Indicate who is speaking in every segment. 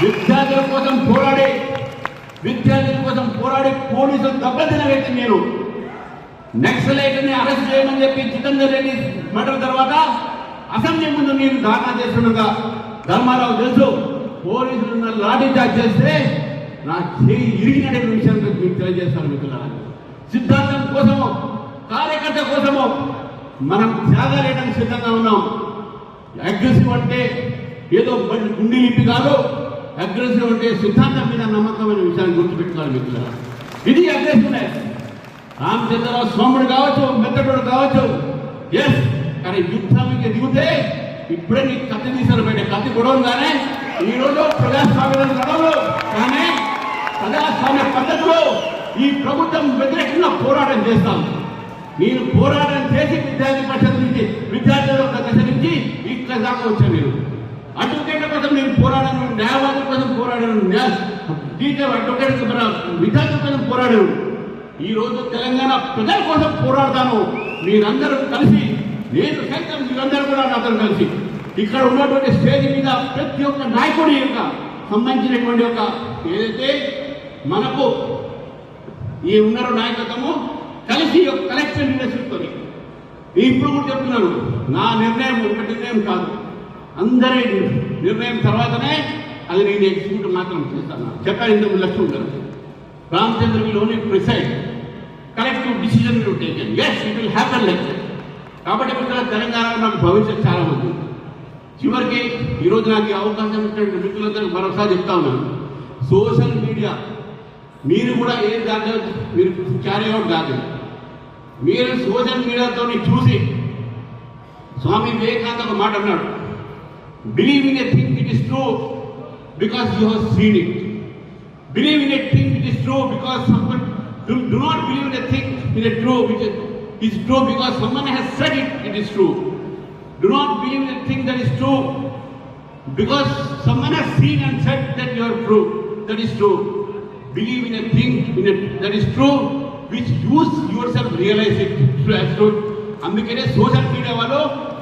Speaker 1: విద్యార్థుల కోసం పోరాడి పోలీసులు దెబ్బతిన వ్యక్తి నేను. నక్సలైట్ని అరెస్ట్ చేయమని చెప్పి జితేందర్ రెడ్డి మర్డర్ తర్వాత అసెంబ్లీ ముందు నేను ధారణ చేస్తుండగా ధర్మారావు తెలుసు పోలీసులు లాఠీ చార్జ్ చేస్తే నా చేయి ఇరిగినట్టు విషయాన్ని మీకు తెలియజేస్తాను మిత్రులారా. సిద్ధాంతం కోసము కార్యకర్త కోసము మనం త్యాగాలేయడానికి సిద్ధంగా ఉన్నాం. అగ్రెసివ్ అంటే ఏదో గుండె లిపి కాదు, అగ్రెసివ్ అంటే సిద్ధాంతం మీద నమ్మకమైన విషయాన్ని గుర్తుపెట్టుకోవాలి మిత్రులారా. ఇది అగ్రెసివ్నెస్. రామచంద్రరావు స్వాముడు కావచ్చు, మెత్తడు కావచ్చు, ఎస్. కానీ యుద్ధానికి దిగితే ఇప్పుడే నీకు కత్తి తీసారు బయట. కత్తి గొడవగానే ఈరోజు ప్రజాస్వామ్య గొడవలు కానీ ప్రజాస్వామ్య పద్ధతిలో ఈ ప్రభుత్వం వ్యతిరేకంగా పోరాటం చేస్తాం. నేను పోరాటం చేసి విద్యార్థి పరిషత్ నుంచి విద్యార్థుల దశ నుంచి ఇక్కడ దాకా వచ్చాను. నేను అడ్వకేట్ల కోసం నేను పోరాడాను, న్యాయవాదుల కోసం పోరాడాను, టీచర్ అడ్వకేట్ విద్యార్థుల కోసం పోరాడాను. ఈ రోజు తెలంగాణ ప్రజల కోసం పోరాడతాను. మీరందరూ కలిసి, నేను సైతం మీరందరూ కూడా నాతో కలిసి ఇక్కడ ఉన్నటువంటి స్టేజ్ మీద ప్రతి ఒక్క నాయకుడి యొక్క సంబంధించినటువంటి ఒక ఏదైతే మనకు ఈ ఉన్నారో నాయకత్వము కలిసి ఒక కలెక్షన్ లీడర్షిప్తో ఇప్పుడు కూడా చెప్తున్నాను, నా నిర్ణయం ఒక నిర్ణయం కాదు, అందరి నిర్ణయం తర్వాతనే అది నేను ఎగ్జిక్యూటివ్ మాత్రం చేస్తాను. చెప్పాను ఇంతకు లక్ష్యం గారు, Ramachandra will only preside, collective decision will taken. Yes, it will happen like that. కాబట్టి ఇక్కడ తెలంగాణలో నాకు భవిష్యత్తు చాలా ఉంది. చివరికి ఈరోజు నాకు ఈ అవకాశం ఇచ్చినటువంటి మిత్రులందరూ మరొకసారి చెప్తా ఉన్నాను, సోషల్ మీడియా మీరు కూడా ఏ దాంట్లో మీరు క్యారీ అవుట్ కాదు. మీరు సోషల్ మీడియాతో చూసి స్వామి వివేకానంద ఒక మాట అన్నాడు, believe in a thing it is true because you have seen it. Believe in a thing it is true because someone do not believe in a thing in a true which is true because someone has said it is true. Do not believe in a thing that is true because someone has seen and said that you are true. That is true. Believe in a thing that is true which you yourself realize it as true. అందుకనే social media వాళ్ళు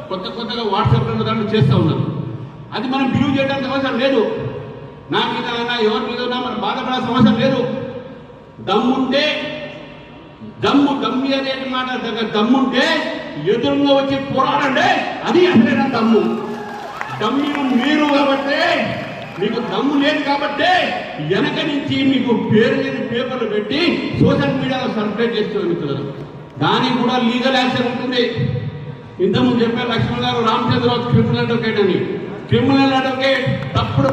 Speaker 1: కొత్తగా వాట్సాప్లో దాన్ని చేస్తూ ఉన్నారు. అది మనం believe చేయడానికి అవసరం లేదు. నా మీద ఎవరి మీద ఉన్నా మనం బాధపడాల్సిన అవసరం లేదు. దమ్ముంటే దమ్మి అనే మాట దగ్గర దమ్ముంటే ఎదురుగా వచ్చి పోరాడండి, అది అసలైన దమ్ము. దమ్ము మీరు కాబట్టి, మీకు దమ్ము లేదు కాబట్టి వెనక నుంచి మీకు పేరు లేని పేపర్లు పెట్టి సోషల్ మీడియాలో సర్క్యులేట్ చేస్తున్నారు. దానికి కూడా లీగల్ యాక్షన్ ఉంటుంది. ఇంతకుముందు చెప్పారు లక్ష్మణ్ గారు, రామచంద్రరావు క్రిమినల్ అడ్వకేట్ అని. క్రిమినల్ అడ్వకేట్ తప్పుడు